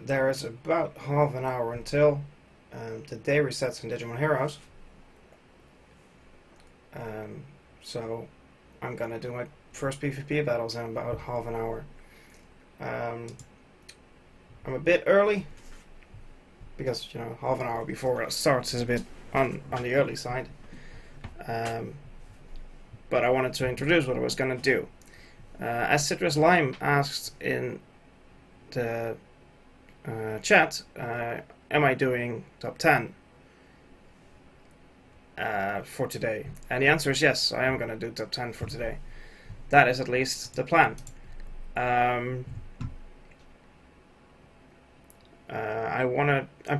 there is about half an hour until the day resets in Digimon Heroes. So I'm gonna do my first PvP battles in about half an hour. I'm a bit early because half an hour before it starts is a bit on the early side. But I wanted to introduce what I was gonna do. As Citrus Lime asked in the chat, am I doing top 10 for today? And the answer is yes, I am going to do top 10 for today. That is at least the plan. I'm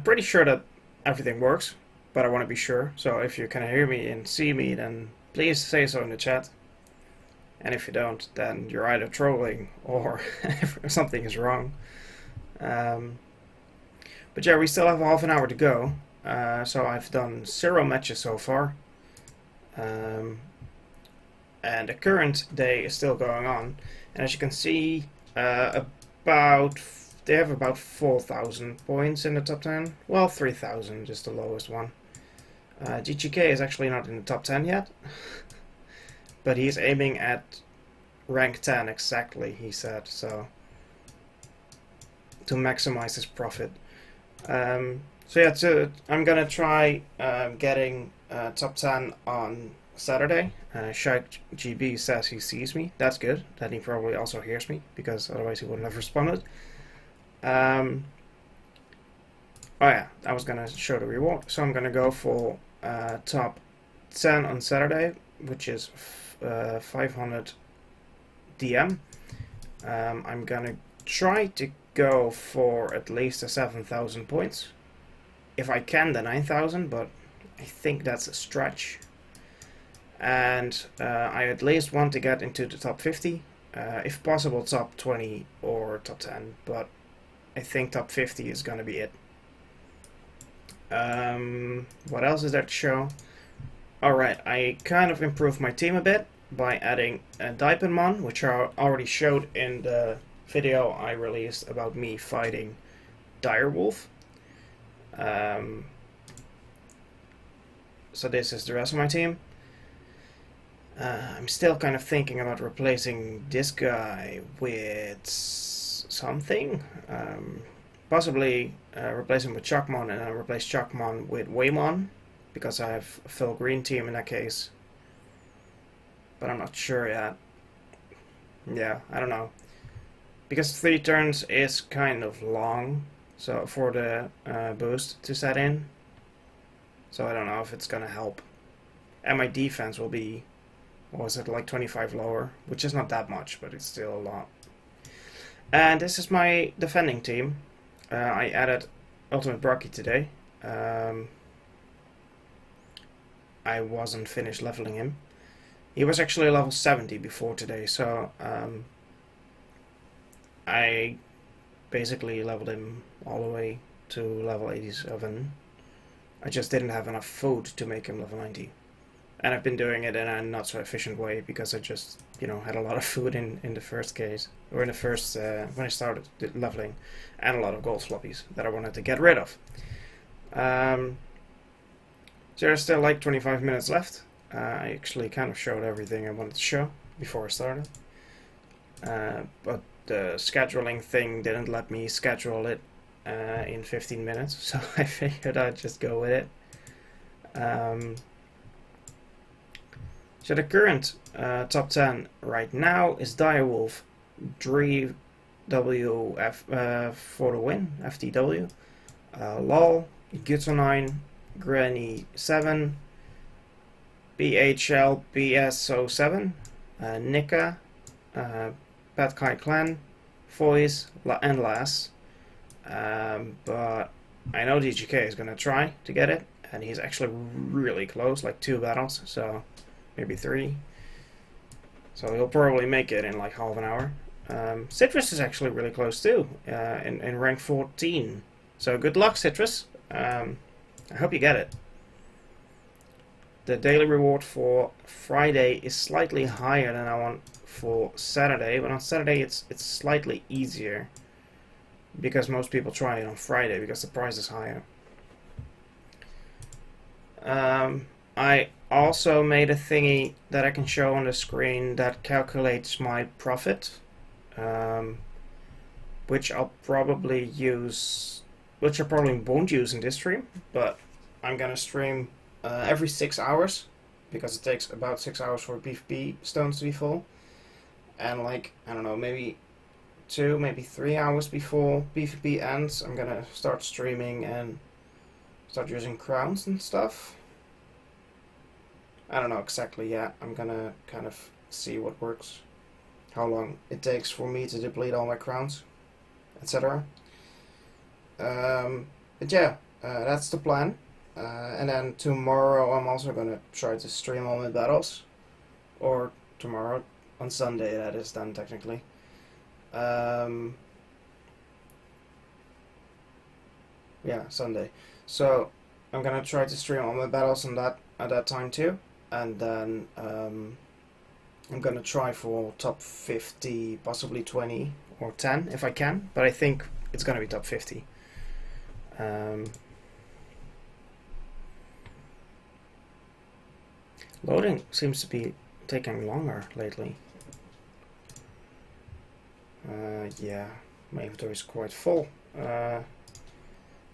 pretty sure that everything works, but I want to be sure. So if you can hear me and see me, then please say so in the chat. And if you don't, then you're either trolling or something is wrong. But yeah, we still have half an hour to go. So I've done 0 matches so far. And the current day is still going on. And as you can see, they have about 4,000 points in the top 10. Well, 3,000, just the lowest one. GGK is actually not in the top 10 yet. But he's aiming at rank 10 exactly, he said, so to maximize his profit. So yeah, I'm gonna try getting top 10 on Saturday. Shite GB says he sees me. That's good. That he probably also hears me, because otherwise he wouldn't have responded. Oh yeah, I was gonna show the reward. So I'm gonna go for top 10 on Saturday, which is 500 DM. I'm gonna try to go for at least 7,000 points. If I can, the 9,000, but I think that's a stretch. And I at least want to get into the top 50. If possible, top 20 or top 10, but I think top 50 is gonna be it. What else is there to show? Alright, I kind of improved my team a bit by adding a Digimon, which I already showed in the video I released about me fighting Direwolf. So this is the rest of my team. I'm still kind of thinking about replacing this guy with something. Possibly replace him with Chocmon, and I'll replace Chocmon with Waymon, because I have a full green team in that case. But I'm not sure yet. Yeah, I don't know. Because 3 turns is kind of long, so for the boost to set in. So I don't know if it's gonna help. And my defense will be, what was it, like 25 lower, which is not that much, but it's still a lot. And this is my defending team. I added Ultimate Brocky today. I wasn't finished leveling him. He was actually level 70 before today, so I basically leveled him all the way to level 87. I just didn't have enough food to make him level 90. And I've been doing it in a not so efficient way, because I just, had a lot of food in the first case, or in the first, when I started leveling, and a lot of gold floppies that I wanted to get rid of. So there's still like 25 minutes left. I actually kind of showed everything I wanted to show before I started. But the scheduling thing didn't let me schedule it in 15 minutes, so I figured I'd just go with it. So the current top 10 right now is Direwolf, WF for the win, FTW, LOL, Gutso9, Granny 7, BHL BS07, Nika, Bad Kai Clan, Foys, and Lass. But I know DGK is gonna try to get it, and he's actually really close, like 2 battles, so maybe 3. So he'll probably make it in like half an hour. Citrus is actually really close too, in rank 14. So good luck, Citrus. I hope you get it. The daily reward for Friday is slightly higher than I want for Saturday, but on Saturday it's slightly easier. because most people try it on Friday because the price is higher. I also made a thingy that I can show on the screen that calculates my profit, which I'll probably use, which I probably won't use in this stream, but I'm gonna stream every 6 hours because it takes about 6 hours for PvP stones to be full, and like, I don't know, maybe 2, maybe 3 hours before PvP ends, I'm gonna start streaming and start using crowns and stuff. I don't know exactly yet. I'm gonna kind of see what works, how long it takes for me to deplete all my crowns, etc. But yeah, that's the plan. And then tomorrow I'm also gonna try to stream all my battles, or tomorrow on Sunday that is then technically. Yeah, Sunday. So I'm gonna try to stream all my battles on that at that time too, and then I'm gonna try for top 50, possibly 20 or 10 if I can, but I think it's gonna be top 50. Loading seems to be taking longer lately. Yeah, my inventory is quite full. I'm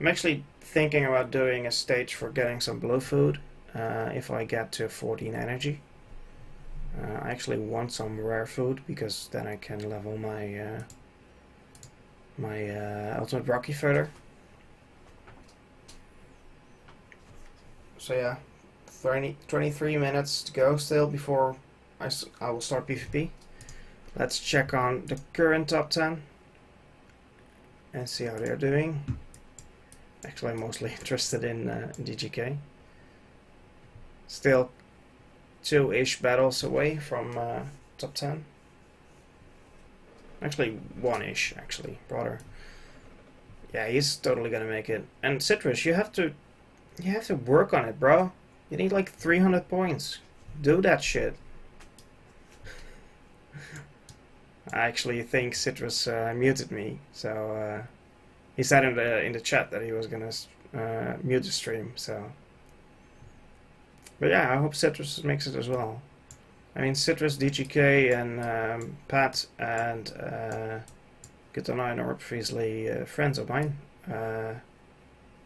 actually thinking about doing a stage for getting some blue food if I get to 14 energy. I actually want some rare food because then I can level my ultimate Rocky further. So yeah, 23 minutes to go still before I will start PvP. Let's check on the current top 10 and see how they're doing. Actually, I'm mostly interested in DGK. Still 2-ish battles away from top 10. Actually, 1-ish, actually, brother. Yeah, he's totally gonna make it. And Citrus, you have to work on it, bro. You need like 300 points. Do that shit. I actually think Citrus muted me, so he said in the chat that he was gonna mute the stream. So, but yeah, I hope Citrus makes it as well. I mean, Citrus, DGK, and Pat and Gutanine are obviously friends of mine.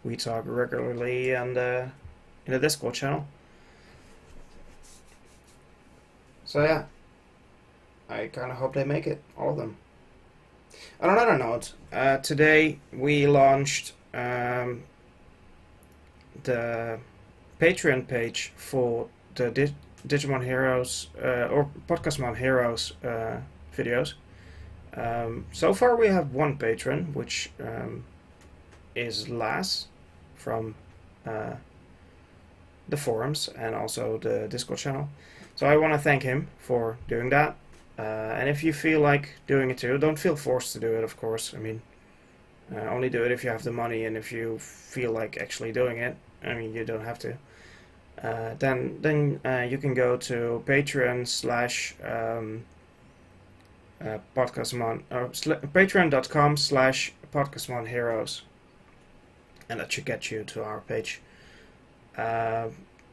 We talk regularly and in the Discord channel. So yeah, I kind of hope they make it, all of them. On another note, today we launched the Patreon page for the Digimon Heroes or Podcastmon Heroes videos. So far we have one patron, which is Las from the forums and also the Discord channel. So I want to thank him for doing that. And if you feel like doing it too, don't feel forced to do it, of course. I mean, only do it if you have the money and if you feel like actually doing it. I mean, you don't have to. Then you can go to Patreon / Podcastmon, or patreon.com/Podcastmon Heroes, and that should get you to our page.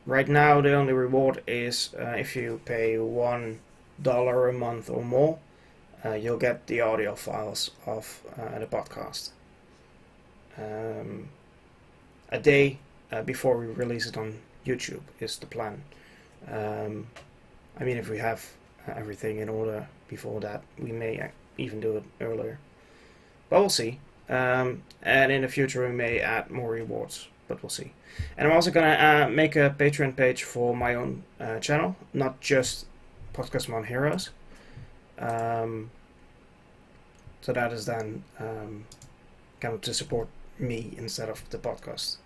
Right now, the only reward is if you pay $1 a month or more, you'll get the audio files of the podcast a day before we release it on YouTube is the plan. I mean, if we have everything in order before that, we may even do it earlier, but we'll see. And in the future we may add more rewards, but we'll see. And I'm also gonna make a Patreon page for my own channel, not just Podcastmon Heroes. So that is then kind of to support me instead of the podcast.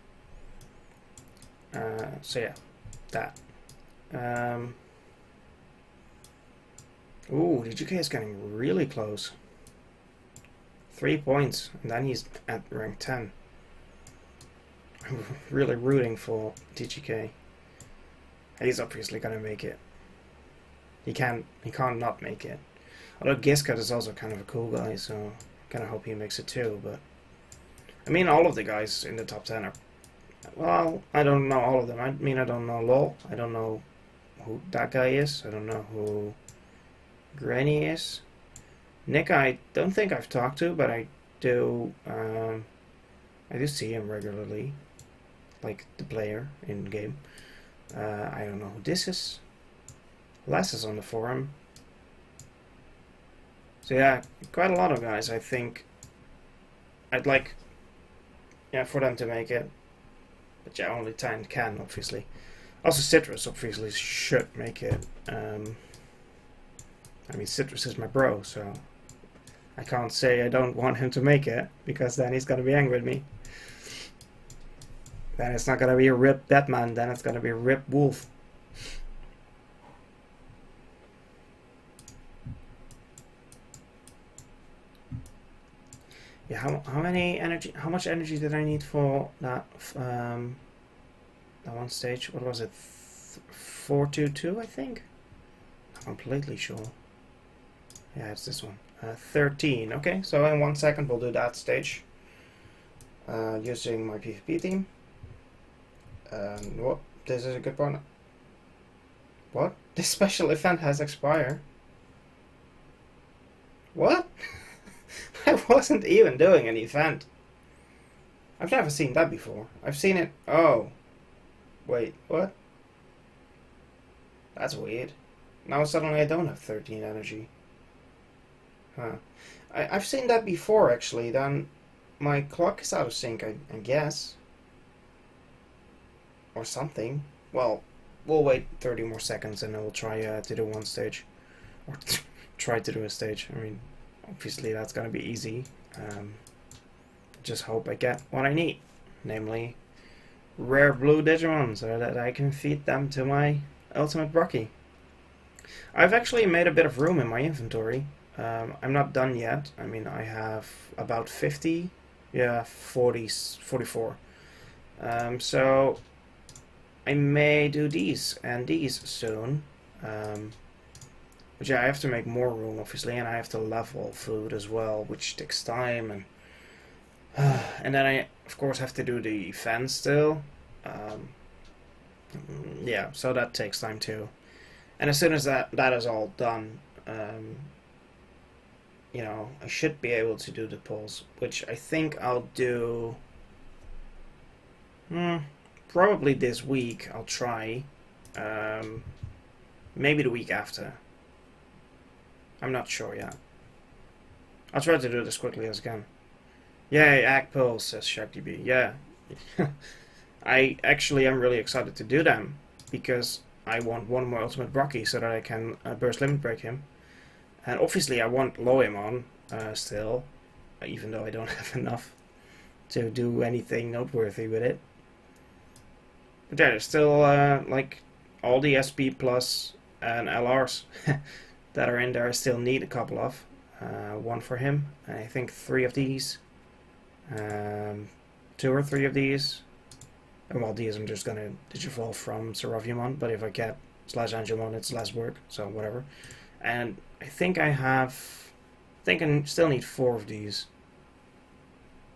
So yeah, that. Ooh, DGK is getting really close. 3 points, and then he's at rank 10. I'm really rooting for DGK. He's obviously gonna make it. He can't not make it. Although Giscut is also kind of a cool guy, so kind of hope he makes it too, but I mean, all of the guys in the top 10 are, well, I don't know all of them. I mean, I don't know LOL. I don't know who that guy is. I don't know who Granny is. Nick, I don't think I've talked to, but I do see him regularly, like the player in game. I don't know who this is. Les is on the forum. So yeah, quite a lot of guys. I think I'd like, yeah, for them to make it. But yeah, only 10 can, obviously. Also, Citrus obviously should make it. I mean, Citrus is my bro, so I can't say I don't want him to make it, because then he's gonna be angry with me. Then it's not gonna be a Rip Deadman, then it's gonna be a Rip Wolf. Yeah, how much energy did I need for that that one stage? What was it? 422, I think? Not completely sure. Yeah, it's this one. 13. Okay, so in 1 second we'll do that stage. Using my PvP team. What? This is a good one. What? This special event has expired. What? I wasn't even doing an event. I've never seen that before. I've seen it. Oh. Wait, what? That's weird. Now suddenly I don't have 13 energy. Huh. I've seen that before, actually. Then my clock is out of sync, I guess. Or something. Well, we'll wait 30 more seconds and then we'll try to do one stage. Or try to do a stage. I mean, obviously that's gonna be easy. Just hope I get what I need. Namely, rare blue Digimon, so that I can feed them to my ultimate Brocky. I've actually made a bit of room in my inventory. I'm not done yet. I mean, I have about 50. Yeah, 44. So I may do these and these soon. But yeah, I have to make more room, obviously, and I have to level food as well, which takes time. And then I, of course, have to do the fence still. Yeah, so that takes time too. And as soon as that is all done, you know, I should be able to do the pulls, which I think I'll do probably this week. I'll try. Maybe the week after. I'm not sure yet. I'll try to do this quickly as I can. Yay, Act Pulls, says SharkDB. Yeah. I actually am really excited to do them, because I want one more Ultimate Brocky so that I can burst limit break him. And obviously I want Loemon still, even though I don't have enough to do anything noteworthy with it. But yeah, there's still like all the SP Plus and LRs that are in there. I still need a couple of. One for him, and I think 3 of these. 2 or 3 of these. And well, these I'm just gonna digivolve from Seraphimon, but if I get /Angemon, it's less work, so whatever. And I think I still need 4 of these.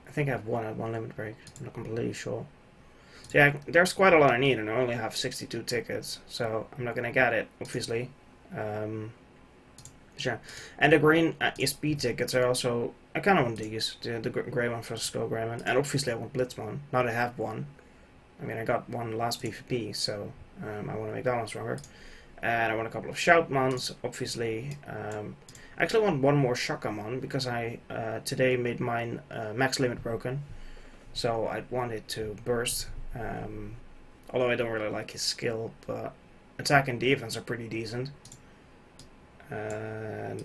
I think I have 1 at 1 limit break. I'm not completely sure. So yeah, there's quite a lot I need, and I only have 62 tickets, so I'm not gonna get it, obviously. Yeah. And the green SP tickets are also, I kind of want these, the grey one for Skull Greymon, and obviously I want Blitzmon. Now that I have one. I mean, I got one last PvP, so I want to make that one stronger. And I want a couple of Shoutmons, obviously. I actually want one more Shakamon, because I today made mine max limit broken. So I want it to burst. Although I don't really like his skill, but attack and defense are pretty decent. And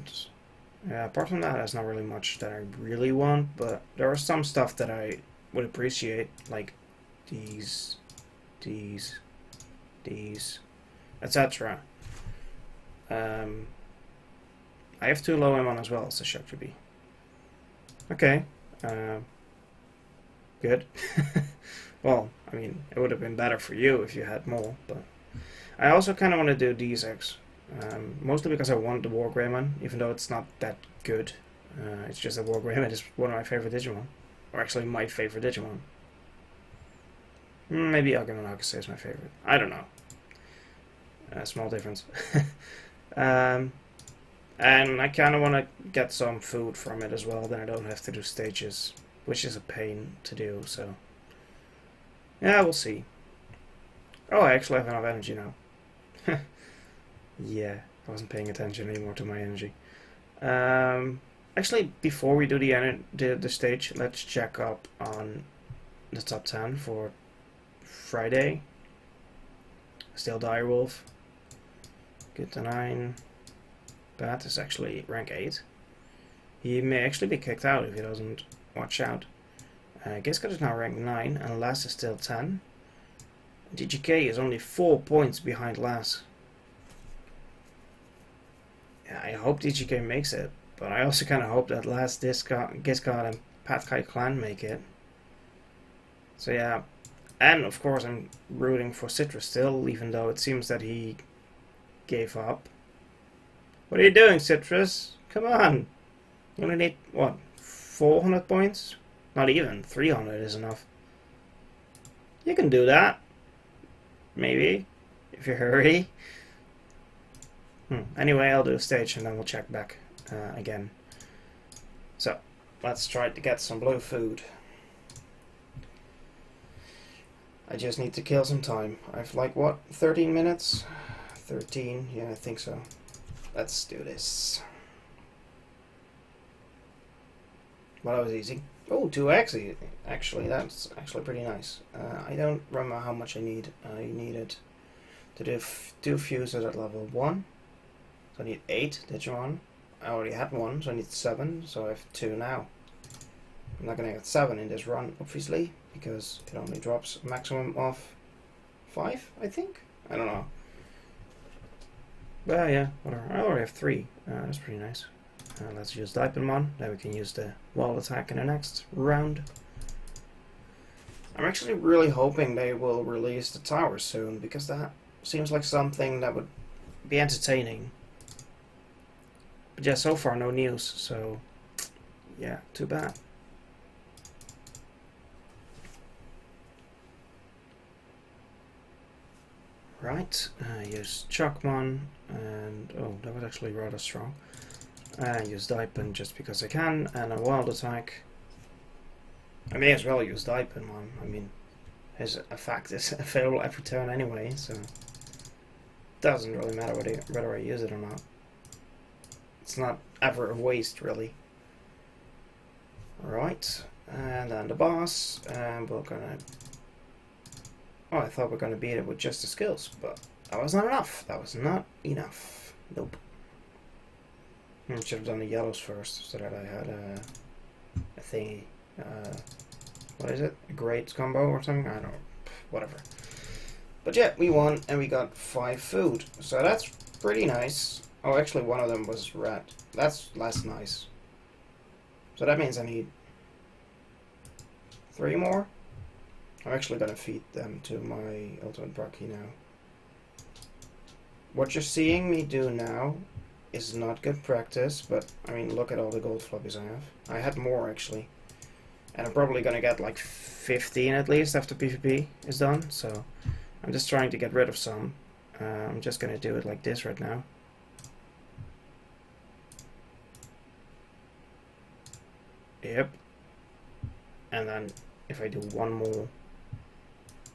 yeah, apart from that, there's not really much that I really want, but there are some stuff that I would appreciate, like these, etc. I have 2 low on as well, so should be. Okay. Good. Well, I mean, it would have been better for you if you had more, but I also kind of want to do these eggs. Mostly because I want the War Greymon, even though it's not that good. It's just that Wargreymon is one of my favorite Digimon. Or actually my favorite Digimon. Maybe Agumon Akase is my favorite. I don't know. Small difference. And I kind of want to get some food from it as well, then I don't have to do stages, which is a pain to do, so... Yeah, we'll see. Oh, I actually have enough energy now. Yeah, I wasn't paying attention anymore to my energy. Actually, before we do the stage, let's check up on the top 10 for Friday. Still Direwolf. Good to 9. Bat is actually rank 8. He may actually be kicked out if he doesn't watch out. Giscard is now rank 9 and Lass is still 10. DGK is only 4 points behind Lass. Yeah, I hope DGK makes it, but I also kind of hope that Lass, Giscard and Patkai Clan make it. So yeah, and of course I'm rooting for Citrus still, even though it seems that he gave up. What are you doing, Citrus? Come on! You only need, what, 400 points? Not even, 300 is enough. You can do that. Maybe, if you hurry. Anyway, I'll do a stage and then we'll check back again. So, let's try to get some blue food. I just need to kill some time. I've like, what, 13 minutes? 13, yeah, I think so. Let's do this. Well, that was easy. Oh, 2x, actually, that's actually pretty nice. I don't remember how much I need. I needed to do 2 fuses at level 1. So I need 8 Digimon. I already had 1, so I need 7, so I have 2 now. I'm not gonna get 7 in this run, obviously, because it only drops a maximum of 5, I think? I don't know. Well, yeah, whatever. I already have 3. That's pretty nice. Let's use Digimon. Then we can use the wall attack in the next round. I'm actually really hoping they will release the tower soon, because that seems like something that would be entertaining. But yeah, so far no news, so yeah, too bad. Right, use Chocmon, and oh, that was actually rather strong. Use Daipen just because I can, and a wild attack. I may as well use Daipenmon. I mean, his effect is available every turn anyway, so doesn't really matter whether I use it or not. It's not ever a waste, really. Alright, and then the boss, and we're gonna... Oh, I thought we were gonna beat it with just the skills, but that was not enough. That was not enough. Nope. I should have done the yellows first, so that I had a thingy. What is it? A great combo or something? I don't know. Whatever. But yeah, we won, and we got 5 food. So that's pretty nice. Oh, actually, one of them was red. That's less nice. So that means I need 3 more. I'm actually gonna feed them to my ultimate Brockie now. What you're seeing me do now is not good practice, but I mean, look at all the gold floppies I have. I had more actually. And I'm probably gonna get like 15 at least after PvP is done, so I'm just trying to get rid of some. I'm just gonna do it like this right now. Yep. And then if I do one more,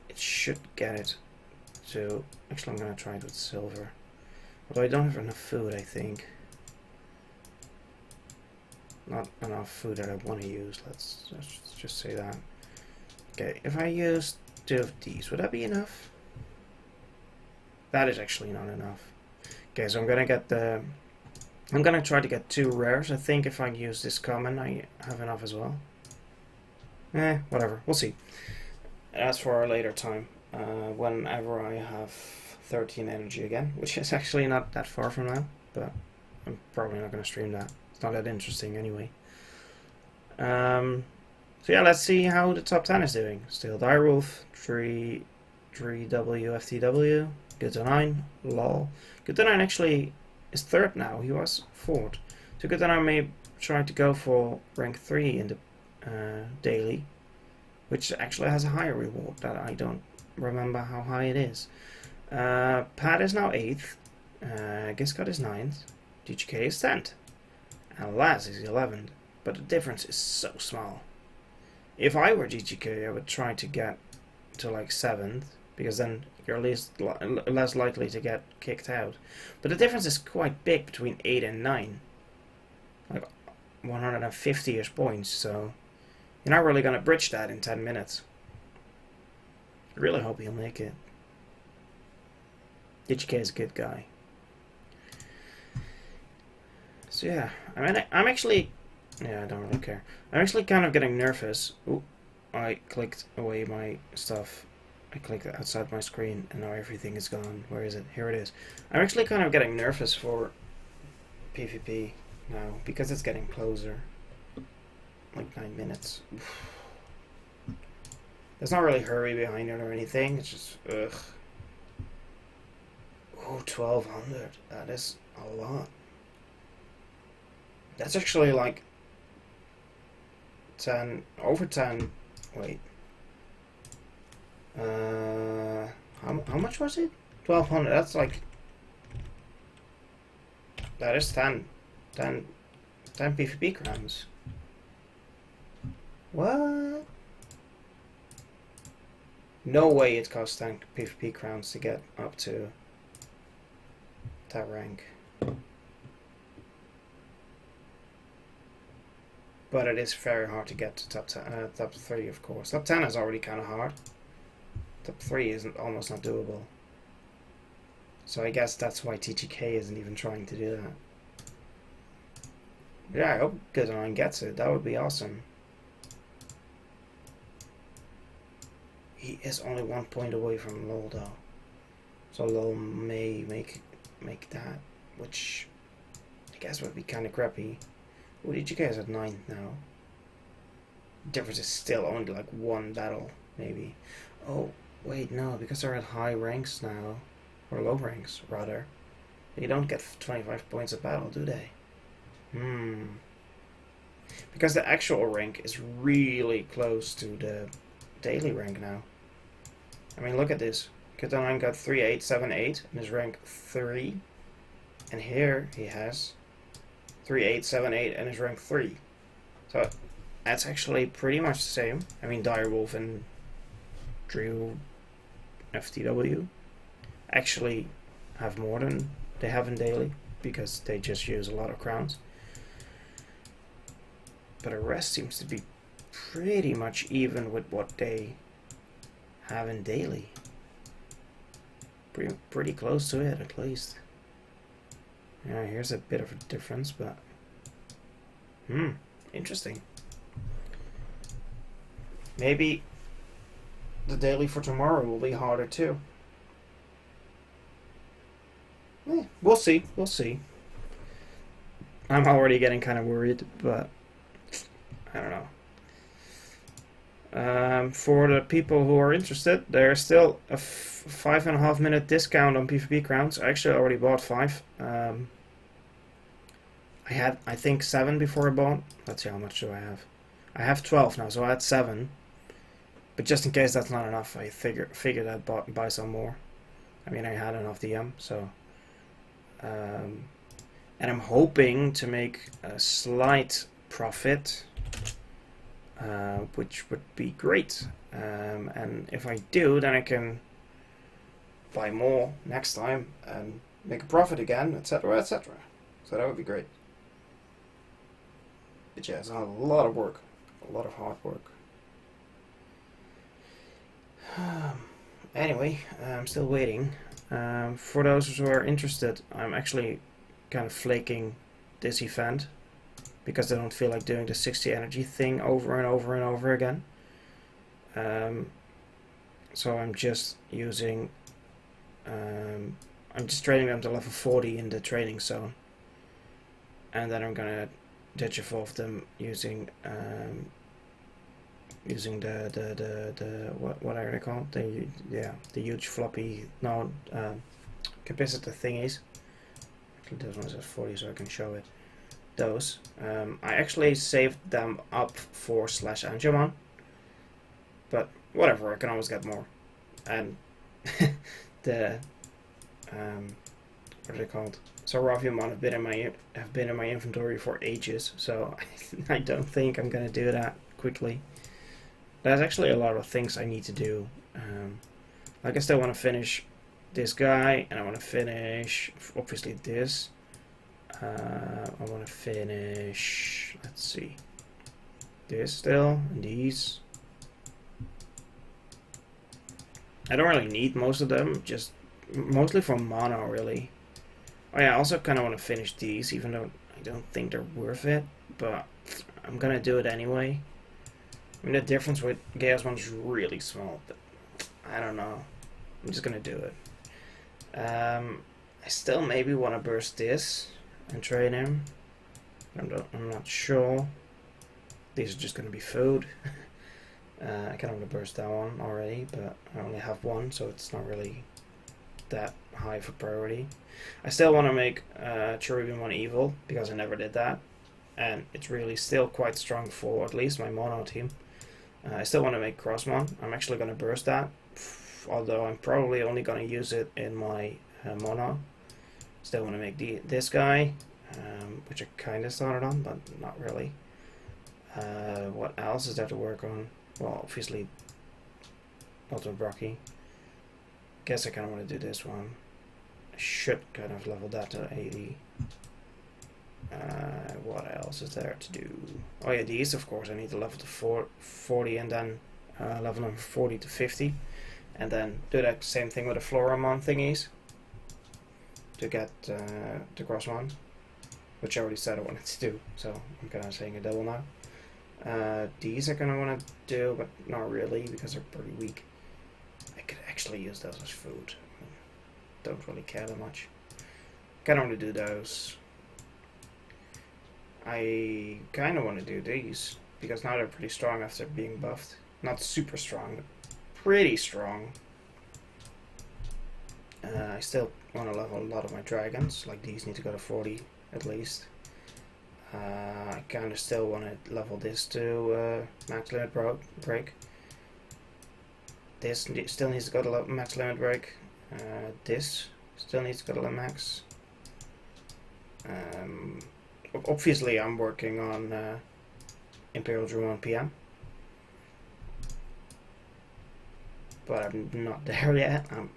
it should get it to... Actually, I'm gonna try it with silver. Although I don't have enough food, I think. Not enough food that I want to use. Let's just say that. Okay, if I use 2 of these, would that be enough? That is actually not enough. Okay, so I'm gonna get the... I'm gonna try to get 2 rares. I think if I use this common, I have enough as well. Whatever. We'll see. That's for a later time. Whenever I have 13 energy again, which is actually not that far from now, but I'm probably not going to stream that. It's not that interesting anyway. So yeah, let's see how the top 10 is doing. Still Direwolf, 3W, FTW, Good to 9, lol. Good to 9 actually is 3rd now, he was 4th. So Good to 9 may tried to go for rank 3 in the daily, which actually has a higher reward that I don't remember how high it is. Pat is now 8th, Giscard is 9th, DGK is 10th, and Laz is 11th, but the difference is so small. If I were DGK, I would try to get to like 7th, because then you're less likely to get kicked out. But the difference is quite big between 8 and 9. Like 150-ish points, so you're not really going to bridge that in 10 minutes. I really hope he'll make it. DGK is a good guy. So yeah, I mean, I'm actually... Yeah, I don't really care. I'm actually kind of getting nervous. Ooh, I clicked away my stuff. I clicked outside my screen and now everything is gone. Where is it? Here it is. I'm actually kind of getting nervous for PvP now because it's getting closer. Like 9 minutes. Oof. There's not really hurry behind it or anything. It's just, ugh. Oh, 1200. That is a lot. That's actually like 10, over 10, wait. How much was it? 1200, that's like, that is 10 PvP crowns. What? No way it costs 10 PvP crowns to get up to that rank. But it is very hard to get to top 3, of course. Top 10 is already kind of hard. Top 3 isn't almost not doable. So I guess that's why TGK isn't even trying to do that. Yeah, I hope Good9 gets it. That would be awesome. He is only 1 point away from LoL though. So LoL may make that, which I guess would be kind of crappy. Well, DGK is at 9th now. Difference is still only like 1 battle, maybe. Oh, wait, no, because they're at high ranks now. Or low ranks, rather. They don't get 25 points a battle, do they? Because the actual rank is really close to the daily rank now. I mean, look at this. Good9 got 3878 and is rank 3. And here he has 3878 and is rank 3. So that's actually pretty much the same. I mean, Direwolf and Drew FTW actually have more than they have in daily because they just use a lot of crowns. But the rest seems to be pretty much even with what they have in daily. Pretty close to it, at least. Yeah, here's a bit of a difference, but interesting. Maybe the daily for tomorrow will be harder too. We'll see. We'll see. I'm already getting kind of worried, but I don't know. For the people who are interested, there's still a 5.5 minute discount on PvP crowns. I actually already bought 5. I had, I think, 7 before I bought. Let's see, how much do I have? I have 12 now, so I had 7. But just in case that's not enough, I figured I'd buy some more. I mean, I had enough DM, so... and I'm hoping to make a slight profit, which would be great. And if I do, then I can buy more next time and make a profit again, etc., etc. So that would be great. But yeah, it's a lot of work, a lot of hard work. Anyway, I'm still waiting. For those who are interested, I'm actually kind of flaking this event because I don't feel like doing the 60 energy thing over and over and over again. So I'm just using, I'm just training them to level 40 in the training zone, and then I'm gonna digivolve them using the what are they called? The huge floppy capacitor thingies. Actually, this one is at 40, so I can show it. those. I actually saved them up for /Angemon, but whatever, I can always get more. And the what are they called? Saravimon have been in my inventory for ages, so I don't think I'm gonna do that quickly. There's actually a lot of things I need to do. Like I still want to finish this guy, and I want to finish obviously this. I want to finish. Let's see, this still, and these. I don't really need most of them, just mostly for mono, really. Oh yeah, I also kind of want to finish these, even though I don't think they're worth it, but I'm gonna do it anyway. I mean, the difference with Chaosmon is really small, but I don't know. I'm just gonna do it. I still maybe want to burst this and train him. I'm not sure. These are just gonna be food. I kind of want to burst that one already, but I only have one, so it's not really that high for priority. I still want to make Cherubimon evil, because I never did that, and it's really still quite strong for at least my mono team. I still want to make Crossmon. I'm actually going to burst that, although I'm probably only going to use it in my mono. Still want to make this guy, which I kind of started on, but not really. What else is there to work on? Well, obviously, Ultimate Brocky. Guess I kind of want to do this one. I should kind of level that to 80. What else is there to do? Oh yeah, these, of course, I need to level to 40 and then level them from 40 to 50. And then do that same thing with the Floramon thingies to get the Crossmon, which I already said I wanted to do, so I'm kind of saying a double now. These I kind of want to do, but not really, because they're pretty weak. I could actually use those as food. I mean, don't really care that much. Kind of want to do those. I kind of want to do these, because now they're pretty strong after being buffed. Not super strong, but pretty strong. I still want to level a lot of my dragons, like these need to go to 40 at least. I kind of still want to level this to max limit break. This still needs to go to max limit break. This still needs to go to max. Obviously, I'm working on Imperial Druid PM, but I'm not there yet. I'm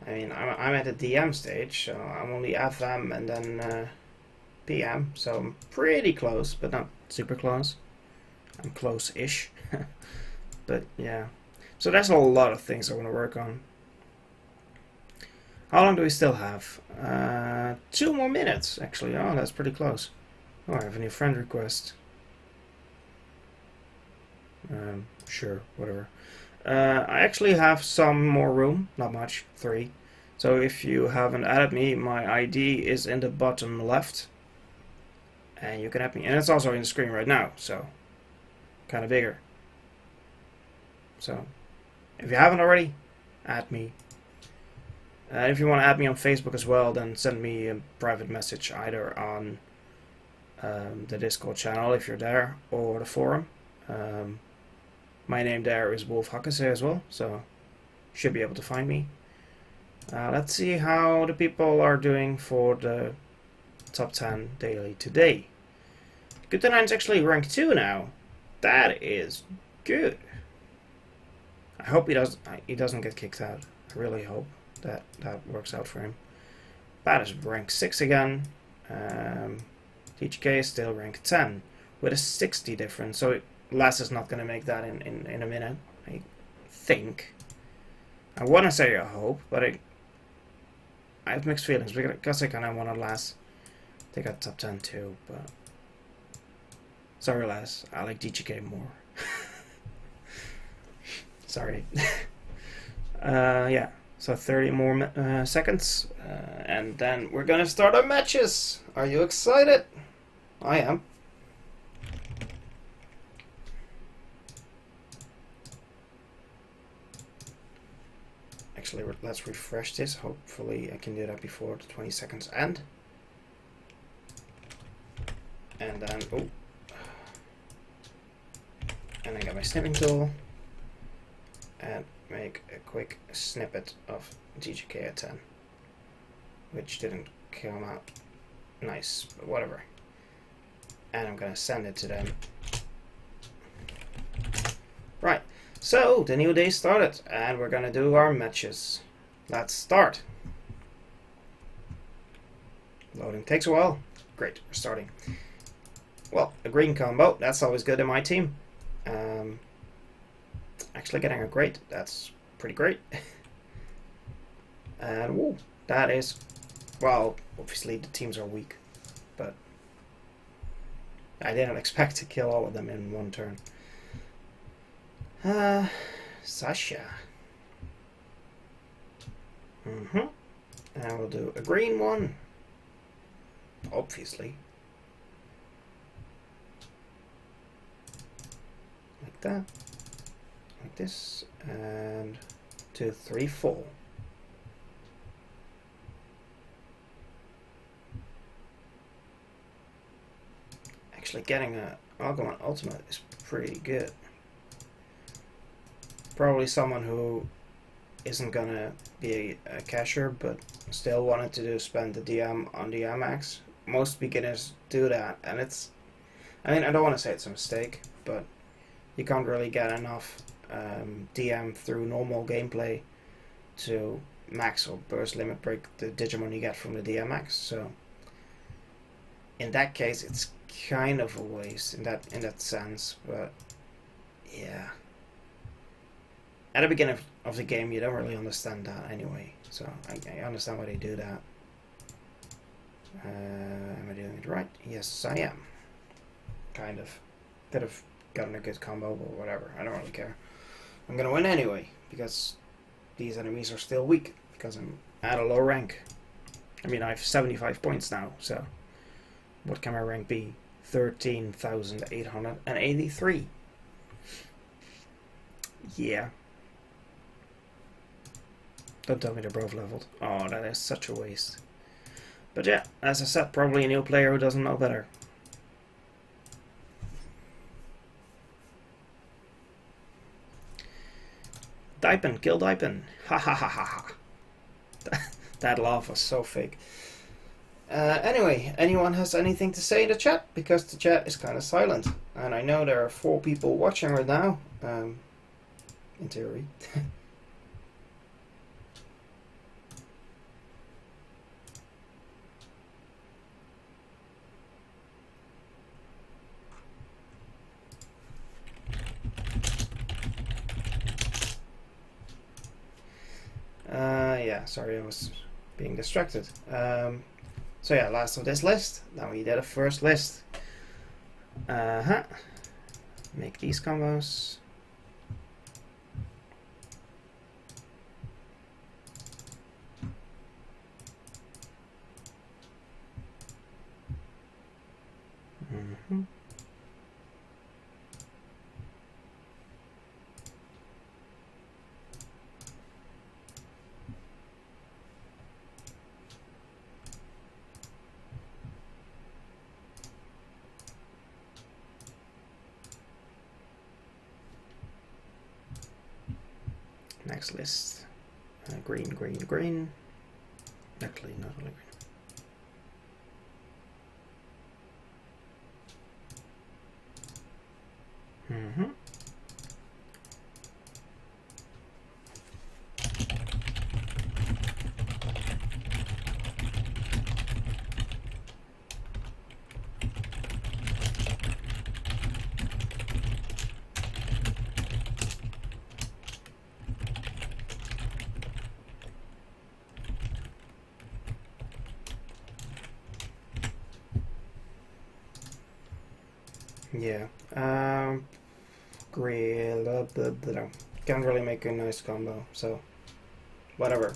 at the DM stage, so I'm only FM and then PM, so I'm pretty close, but not super close. I'm close-ish. But yeah, so that's a lot of things I want to work on. How long do we still have? 2 more minutes, actually. Oh, that's pretty close. Oh, I have a new friend request. Sure, whatever. I actually have some more room, not much, 3. So if you haven't added me, my ID is in the bottom left. And you can add me. And it's also in the screen right now, so kind of bigger. So if you haven't already, add me. If you want to add me on Facebook as well, then send me a private message either on the Discord channel if you're there, or the forum. My name there is Wolf Hakkese as well, so you should be able to find me. Let's see how the people are doing for the top 10 daily today. Good to Nine's actually rank 2 now. That is good. I hope he doesn't get kicked out. I really hope that works out for him. Bad is rank 6 again. TGK is still rank 10 with a 60 difference. So Les is not going to make that in a minute, I think. I want to say I hope, but I have mixed feelings because I kind of want to Les. They got top 10 too, but sorry Les, I like DGK more. Sorry. Yeah, so 30 more seconds, and then we're gonna start our matches. Are you excited? I am. Actually, let's refresh this. Hopefully I can do that before the 20 seconds end. And then, oh. And I got my snipping tool. And make a quick snippet of GGK at 10. Which didn't come out nice, but whatever. And I'm gonna send it to them. Right, so the new day started, and we're gonna do our matches. Let's start. Loading takes a while. Great, we're starting. Well, a green combo, that's always good in my team. Actually getting a great, that's pretty great. And woo, that is, well, obviously the teams are weak, but I didn't expect to kill all of them in one turn. Sasha. And we'll do a green one. Obviously. Like that. Like this. And 2, 3, 4. Actually getting a Agumon Ultimate is pretty good. Probably someone who isn't gonna be a cashier but still wanted to spend the DM on the Amax. Most beginners do that, and it's, I mean, I don't want to say it's a mistake, but you can't really get enough DM through normal gameplay to max or burst limit break the Digimon you get from the DMX. So in that case, it's kind of a waste in that sense. But yeah, at the beginning of the game, you don't really understand that anyway. So I understand why they do that. Am I doing it right? Yes, I am. Kind of. Could have gotten a good combo or whatever. I don't really care. I'm gonna win anyway, because these enemies are still weak, because I'm at a low rank. I mean, I have 75 points now, so what can my rank be? 13,883. Yeah. Don't tell me they're both leveled. Oh, that is such a waste. But yeah, as I said, probably a new player who doesn't know better. Daipen, kill Daipen. Ha ha ha ha ha. That laugh was so fake. Anyway, anyone has anything to say in the chat? Because the chat is kind of silent. And I know there are 4 people watching right now. In theory. Yeah, sorry, I was being distracted. So yeah, last of this list. Now we did a first list. Make these combos. Next list. Green, green, green. Actually, not only green. Yeah. Green. Can't really make a nice combo, so whatever.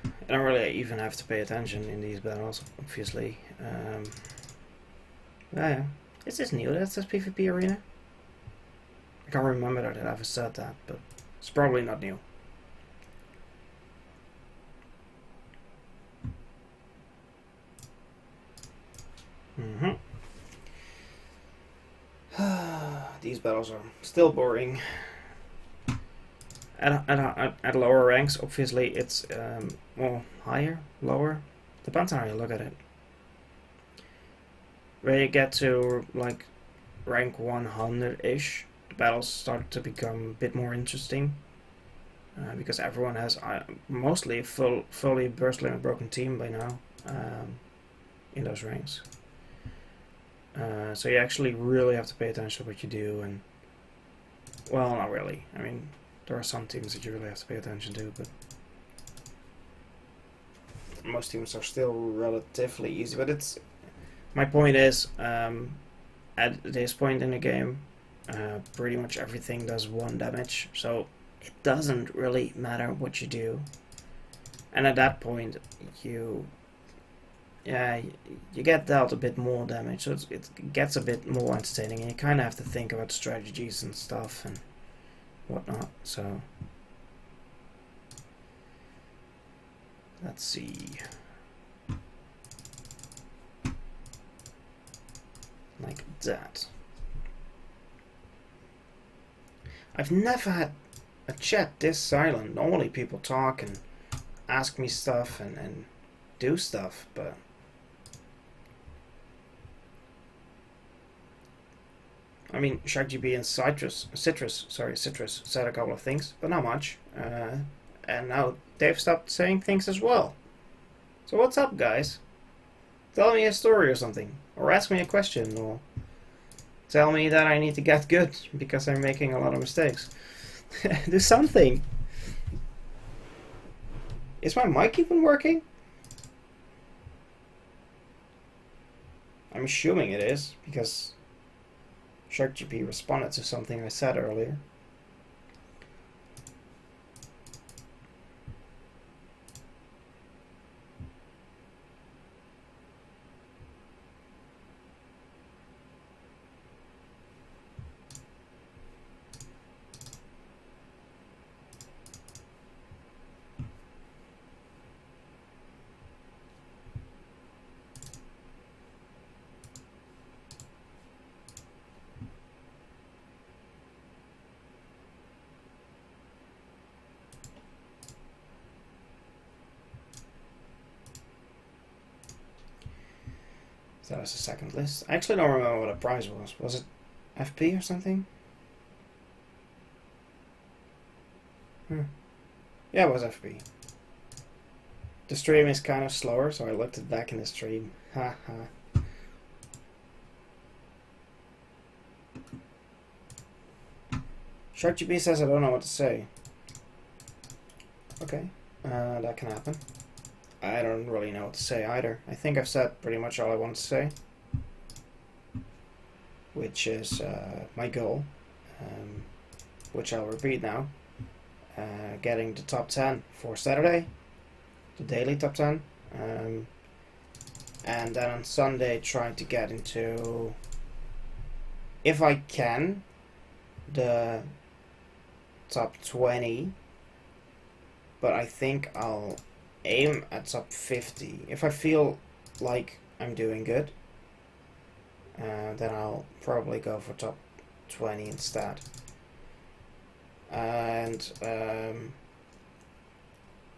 I don't really even have to pay attention in these battles, obviously. Yeah. Is this new that says PvP Arena? I can't remember that I ever said that, but it's probably not new. Mm-hmm. These battles are still boring. At lower ranks, obviously, it's well, higher, lower, depends on how you look at it. When you get to like rank 100-ish, the battles start to become a bit more interesting because everyone has mostly fully burstling and broken team by now in those ranks. So you actually really have to pay attention to what you do, and well, not really. I mean, there are some teams that you really have to pay attention to, but most teams are still relatively easy. But it's my point is, at this point in the game, pretty much everything does 1 damage, so it doesn't really matter what you do. And at that point, you get dealt a bit more damage, so it gets a bit more entertaining, and you kind of have to think about strategies and stuff and whatnot. So let's see. Like that. I've never had a chat this silent. Normally people talk and ask me stuff and do stuff, but I mean, SharkGB and Citrus said a couple of things, but not much. And now they've stopped saying things as well. So what's up, guys? Tell me a story or something. Or ask me a question, or tell me that I need to get good because I'm making a lot of mistakes. Do something. Is my mic even working? I'm assuming it is, because SharkGP responded to something I said earlier. So that was the second list. I actually don't remember what the prize was. Was it FP or something? Yeah, it was FP. The stream is kind of slower, so I looked it back in the stream. Ha ha. SharkGP says I don't know what to say. Okay, that can happen. I don't really know what to say either. I think I've said pretty much all I want to say, which is my goal, which I'll repeat now. Getting the top 10 for Saturday, the daily top 10, and then on Sunday trying to get into, if I can, the top 20, but I think I'll aim at top 50. If I feel like I'm doing good, then I'll probably go for top 20 instead. And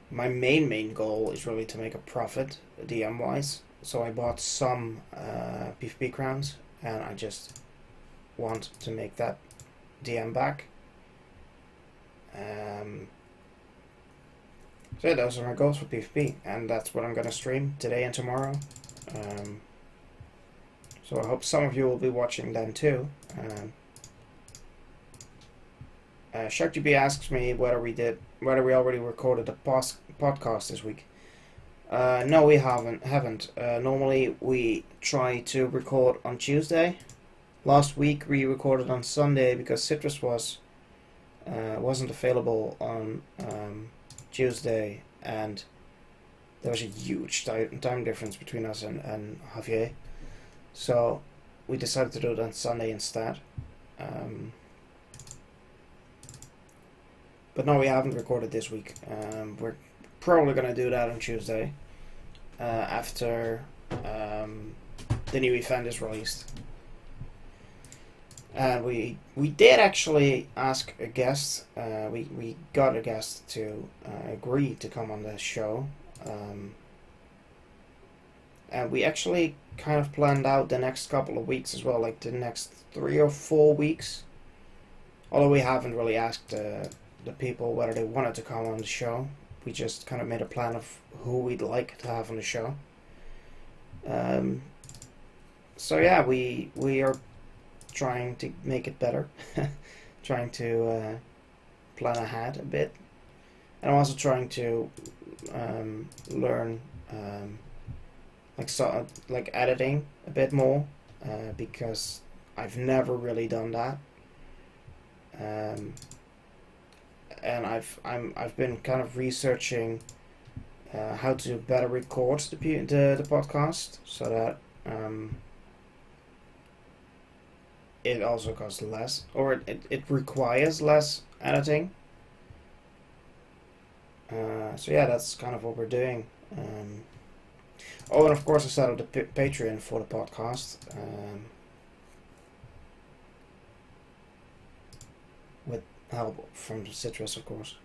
my main goal is really to make a profit DM wise. So I bought some PvP crowns, and I just want to make that DM back. So yeah, those are my goals for PvP, and that's what I'm gonna stream today and tomorrow. So I hope some of you will be watching then too. SharkGB asks me whether we already recorded a podcast this week. No, we haven't. Normally we try to record on Tuesday. Last week we recorded on Sunday because Citrus wasn't available on Tuesday, and there was a huge time difference between us and Javier. So we decided to do it on Sunday instead. But no, we haven't recorded this week. We're probably going to do that on Tuesday after the new event is released. And we did actually ask a guest. We got a guest to agree to come on the show. And we actually kind of planned out the next couple of weeks as well, like the next 3 or 4 weeks. Although we haven't really asked the people whether they wanted to come on the show. We just kind of made a plan of who we'd like to have on the show. So yeah, we are trying to make it better. Trying to plan ahead a bit. And I'm also trying to learn like editing a bit more, because I've never really done that. And I've been kind of researching how to better record the podcast so that it also costs less, or it requires less editing. So yeah, that's kind of what we're doing. Oh, and of course I set up the Patreon for the podcast. With help from Citrus, of course.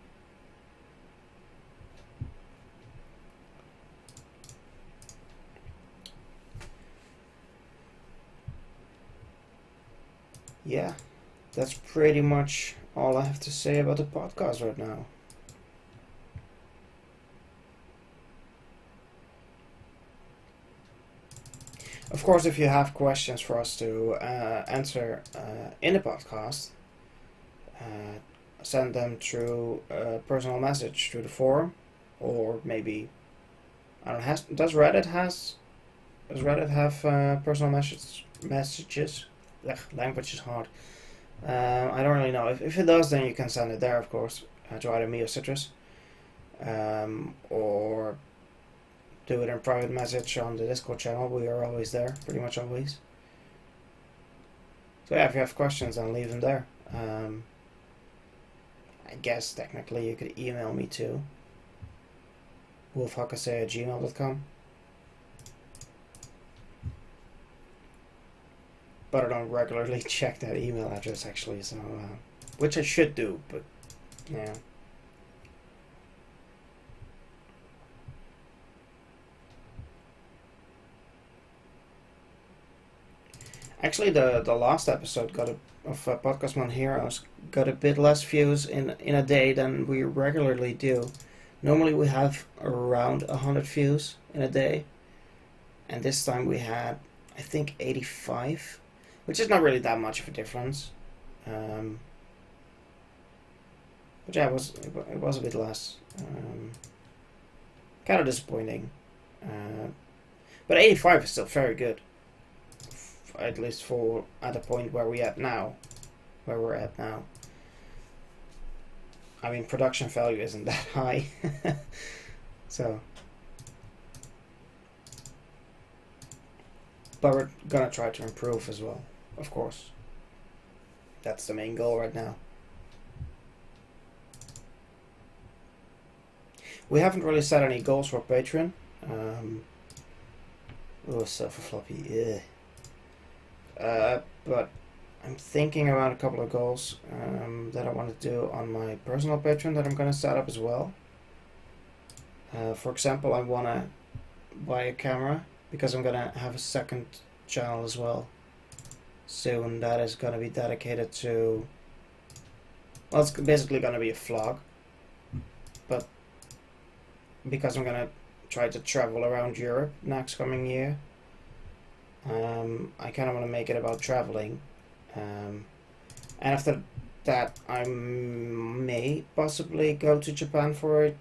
Yeah, that's pretty much all I have to say about the podcast right now. Of course, if you have questions for us to answer in the podcast, send them through a personal message through the forum, or maybe I don't know. Does Reddit have personal messages? Ugh, language is hard. I don't really know. If it does, then you can send it there, of course, to either me or Citrus, or do it in private message on the Discord channel. We are always there, pretty much always. So yeah, if you have questions, then leave them there. I guess technically you could email me too. wolfhakase@gmail.com. But I don't regularly check that email address actually, so which I should do, but yeah. Actually, the last episode of Digimon Heroes got a bit less views in a day than we regularly do. Normally we have around 100 views in a day, and this time we had, I think, 85, which is not really that much of a difference. But yeah, it was a bit less. Kind of disappointing. But 85 is still very good. At least for at the point where we're at now. I mean, production value isn't that high. So, but we're gonna try to improve as well, of course. That's the main goal right now. We haven't really set any goals for Patreon. Surfer floppy, yeah. But I'm thinking about a couple of goals that I want to do on my personal Patreon that I'm going to set up as well. For example, I want to buy a camera because I'm going to have a second channel as well soon that is going to be dedicated to, well, it's basically going to be a vlog, but because I'm going to try to travel around Europe next coming year, I kind of want to make it about traveling, and after that I may possibly go to Japan for a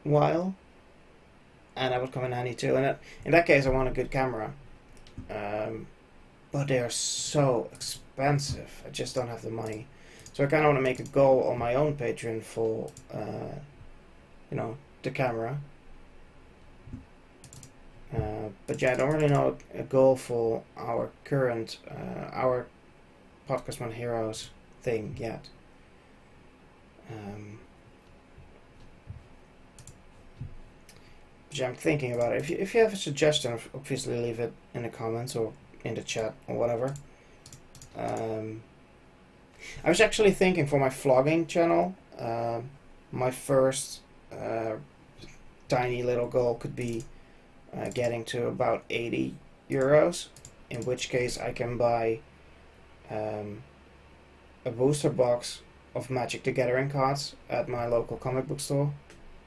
while, and that would come in handy too. And in that case I want a good camera, but they are so expensive. I just don't have the money, so I kind of want to make a goal on my own Patreon for the camera. But yeah, I don't really know a goal for our current, our Digimon Heroes thing yet. Yeah, I'm thinking about it. If you have a suggestion, obviously leave it in the comments or in the chat or whatever. I was actually thinking for my vlogging channel, my first tiny little goal could be getting to about 80 euros, in which case I can buy a booster box of Magic the Gathering cards at my local comic book store,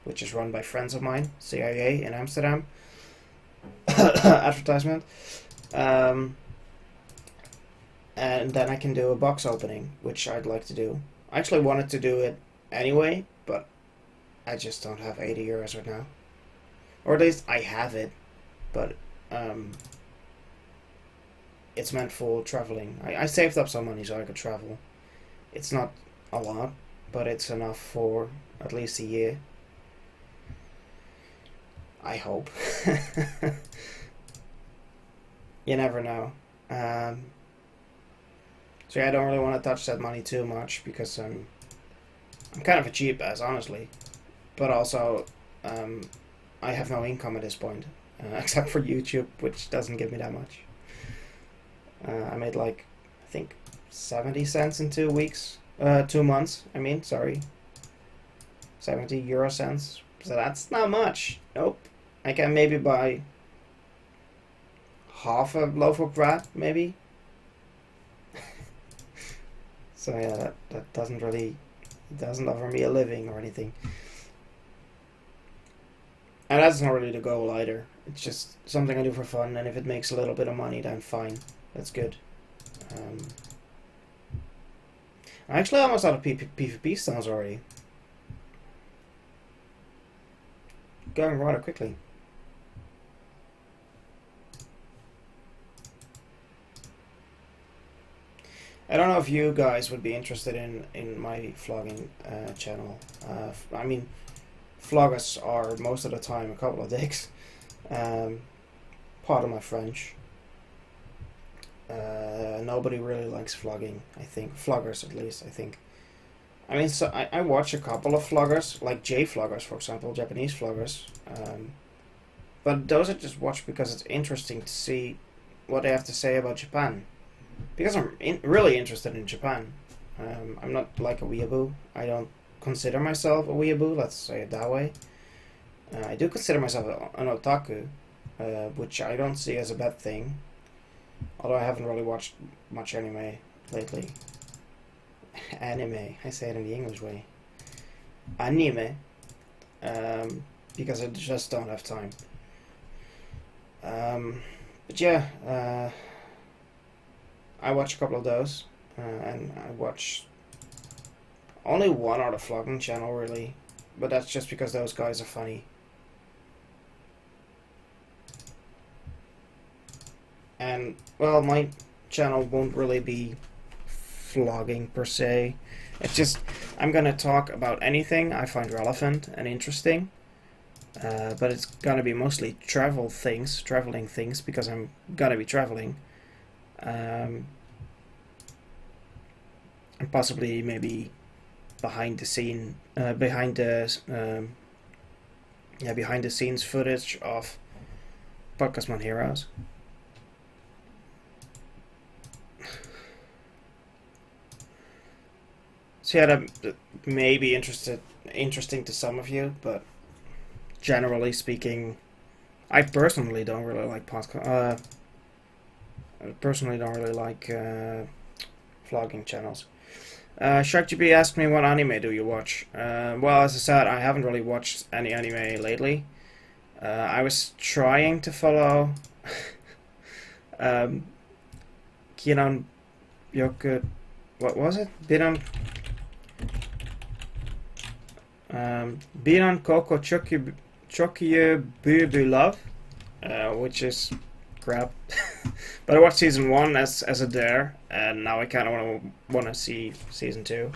which is run by friends of mine, CIA in Amsterdam. Advertisement. And then I can do a box opening, which I'd like to do. I actually wanted to do it anyway, but I just don't have 80 euros right now. Or at least I have it, but it's meant for traveling. I saved up some money so I could travel. It's not a lot, but it's enough for at least a year. I hope. You never know. So yeah, I don't really want to touch that money too much because I'm kind of a cheap ass, honestly. But also, I have no income at this point, except for YouTube, which doesn't give me that much. I made like, I think, 70 cents in 2 weeks. 2 months, I mean, sorry. 70 euro cents. So that's not much. Nope. I can maybe buy half a loaf of bread, maybe. So yeah, that doesn't offer me a living or anything. And that's not really the goal either. It's just something I do for fun, and if it makes a little bit of money, then fine. That's good. I actually almost out of PvP stones already. Going rather quickly. I don't know if you guys would be interested in my vlogging channel. I mean, vloggers are most of the time a couple of dicks. Pardon my French. Nobody really likes vlogging, I think. Vloggers, at least, I think. I mean, so I watch a couple of vloggers, like J-vloggers, for example, Japanese vloggers. But those I just watch because it's interesting to see what they have to say about Japan. Because I'm really interested in Japan. I'm not like a weeaboo. I don't consider myself a weeaboo, let's say it that way. I do consider myself an otaku, which I don't see as a bad thing. Although I haven't really watched much anime lately. Anime, I say it in the English way. Anime. Because I just don't have time. But yeah, I watch a couple of those, and I watch only one other vlogging channel really, but that's just because those guys are funny. And well, my channel won't really be vlogging per se. It's just I'm gonna talk about anything I find relevant and interesting, but it's gonna be mostly traveling things because I'm gonna be traveling. And possibly maybe behind the scenes footage of Digimon Heroes. So yeah, that may be interesting to some of you, but generally speaking, I personally don't really like vlogging channels. SharkGB asked me what anime do you watch? Well, as I said, I haven't really watched any anime lately. I was trying to follow Kinan Yoku. What was it? Binan Koko Chokyu Bubu Love, which is crap. But I watched season 1 as a dare, and now I kind of want to see season 2.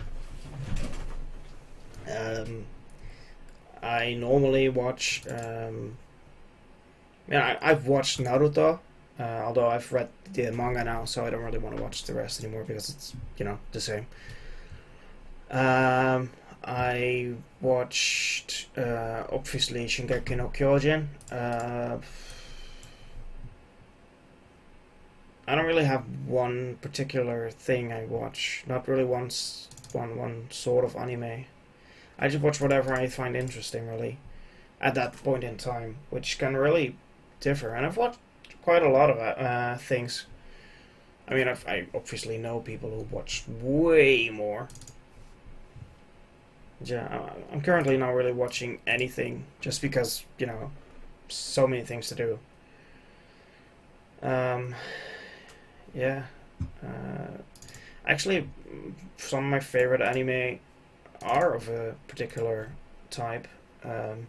I normally watch. I've watched Naruto, although I've read the manga now, so I don't really want to watch the rest anymore because it's the same. I watched obviously Shingeki no Kyojin. I don't really have one particular thing I watch. Not really one sort of anime. I just watch whatever I find interesting, really, at that point in time, which can really differ. And I've watched quite a lot of things. I mean, I obviously know people who watch way more. Yeah, I'm currently not really watching anything just because, so many things to do. Um, yeah. Actually, some of my favorite anime are of a particular type. Um,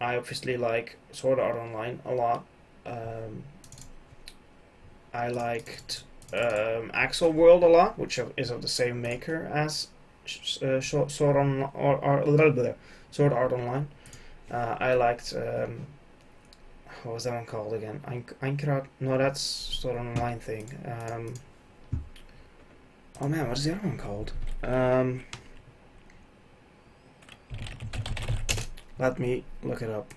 I obviously like Sword Art Online a lot. Um, I liked Axel World a lot, which is of the same maker as a little bit Sword Art Online. I liked what was that one called again? Einkrad? No, that's Sword Art Online thing. Oh man, what is the other one called? Let me look it up.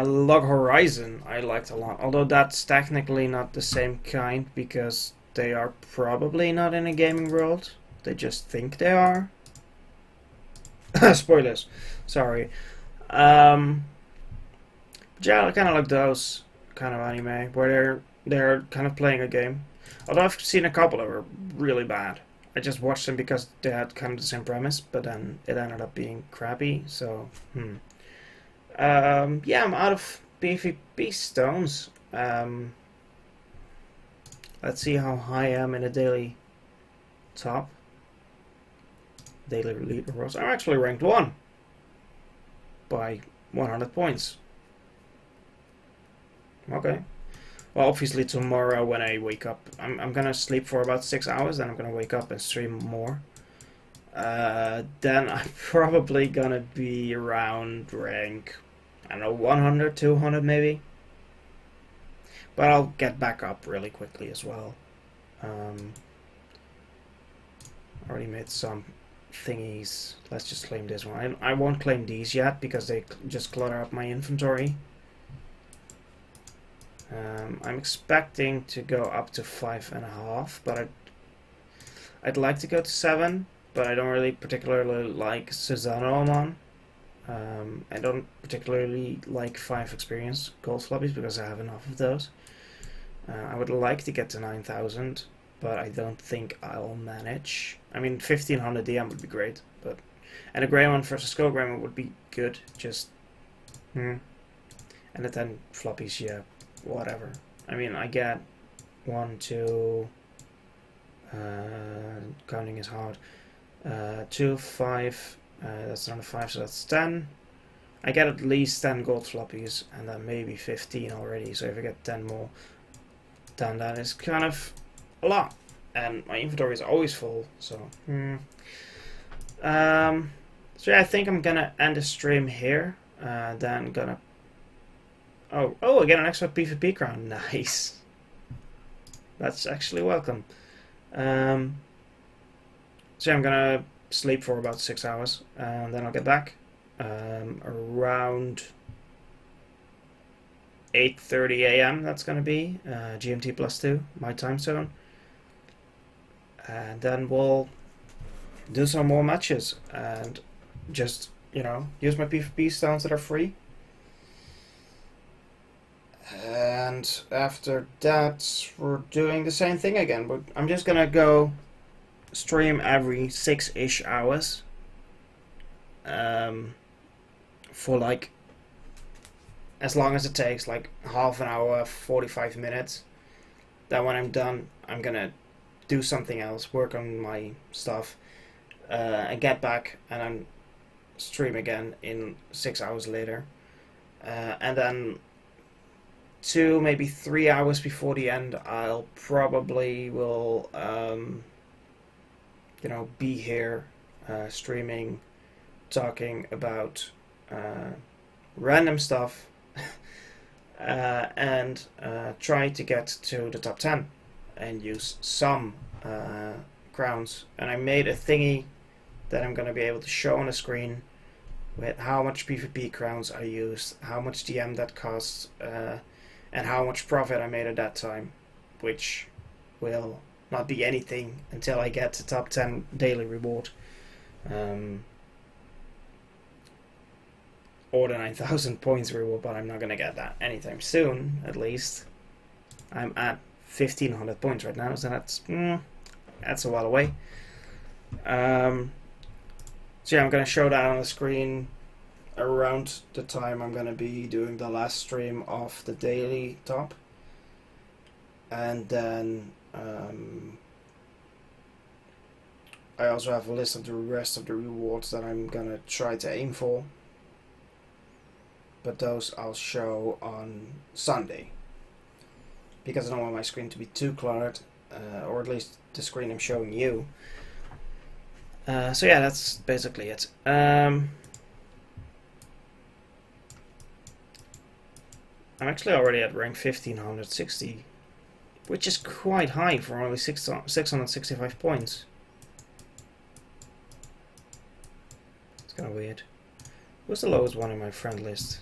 Log Horizon I liked a lot, although that's technically not the same kind because they are probably not in a gaming world. They just think they are. Spoilers. Sorry. Yeah, I kind of like those kind of anime where they're kind of playing a game. Although I've seen a couple that were really bad. I just watched them because they had kind of the same premise, but then it ended up being crappy. So, yeah, I'm out of PvP stones. Let's see how high I am in the daily top. Daily leader rolls. I'm actually ranked 1 by 100 points. Okay. Well, obviously tomorrow when I wake up, I'm gonna sleep for about 6 hours, then I'm gonna wake up and stream more. Then I'm probably gonna be around rank, I don't know, 100, 200 maybe. But I'll get back up really quickly as well. Already made some thingies. Let's just claim this one. I won't claim these yet because they just clutter up my inventory. I'm expecting to go up to 5.5, but I'd like to go to 7, but I don't really particularly like Susanoo Amon. I don't particularly like 5 experience gold floppies because I have enough of those. I would like to get to 9,000, but I don't think I'll manage. I mean, 1,500 DM would be great, and a Greymon versus Skull Greymon would be good. Just, and the 10 floppies, yeah, whatever. I mean, I get 1, 2. Counting is hard. 2, 5. That's another 5, so that's 10. I get at least 10 gold floppies, and then maybe 15 already. So if I get 10 more, then that is kind of a lot. And my inventory is always full, so. So yeah, I think I'm gonna end the stream here. Then gonna. Oh, I get an extra PvP crown. Nice. That's actually welcome. So yeah, I'm gonna sleep for about 6 hours, and then I'll get back around 8:30 a.m. That's gonna be GMT +2, my time zone, and then we'll do some more matches and just use my PvP stones that are free. And after that, we're doing the same thing again. But I'm just gonna go stream every 6-ish hours. For like as long as it takes, like half an hour, 45 minutes. Then when I'm done, I'm gonna do something else, work on my stuff, and get back, and then stream again in 6 hours later, and then 2, maybe 3 hours before the end, I'll probably will be here streaming, talking about random stuff, and try to get to the top 10 and use some crowns. And I made a thingy that I'm going to be able to show on the screen with how much PvP crowns I used, how much DM that costs, and how much profit I made at that time, which will not be anything until I get to top 10 daily reward. Or the 9,000 points reward, but I'm not going to get that anytime soon, at least. I'm at 1,500 points right now, so that's a while away. So yeah, I'm going to show that on the screen around the time I'm going to be doing the last stream of the daily top. And then I also have a list of the rest of the rewards that I'm going to try to aim for. But those I'll show on Sunday. Because I don't want my screen to be too cluttered, or at least the screen I'm showing you. So yeah, that's basically it. I'm actually already at rank 1560, which is quite high for only 665 points. It's kind of weird. What's the lowest one in my friend list?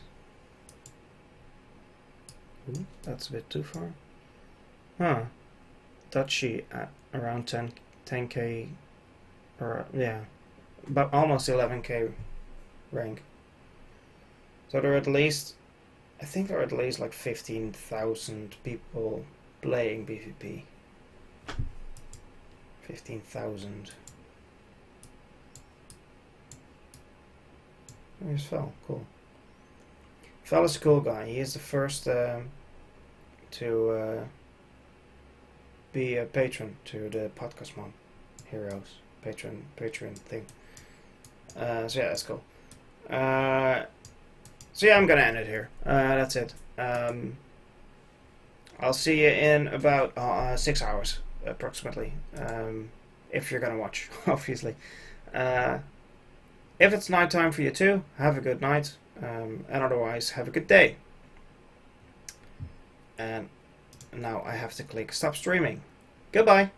Ooh, that's a bit too far. Huh. Touchy at around 10k, or yeah, but almost 11k rank. So there are at least, I think there are at least like 15,000 people playing PvP. 15,000. There's Fel, cool. Fel is a cool guy. He is the first to be a patron to the Digimon Heroes Patreon thing. So yeah, that's cool. So yeah, I'm gonna end it here. That's it. I'll see you in about 6 hours approximately. If you're gonna watch, obviously. If it's night time for you too, have a good night. And otherwise, have a good day. And now I have to click stop streaming. Goodbye.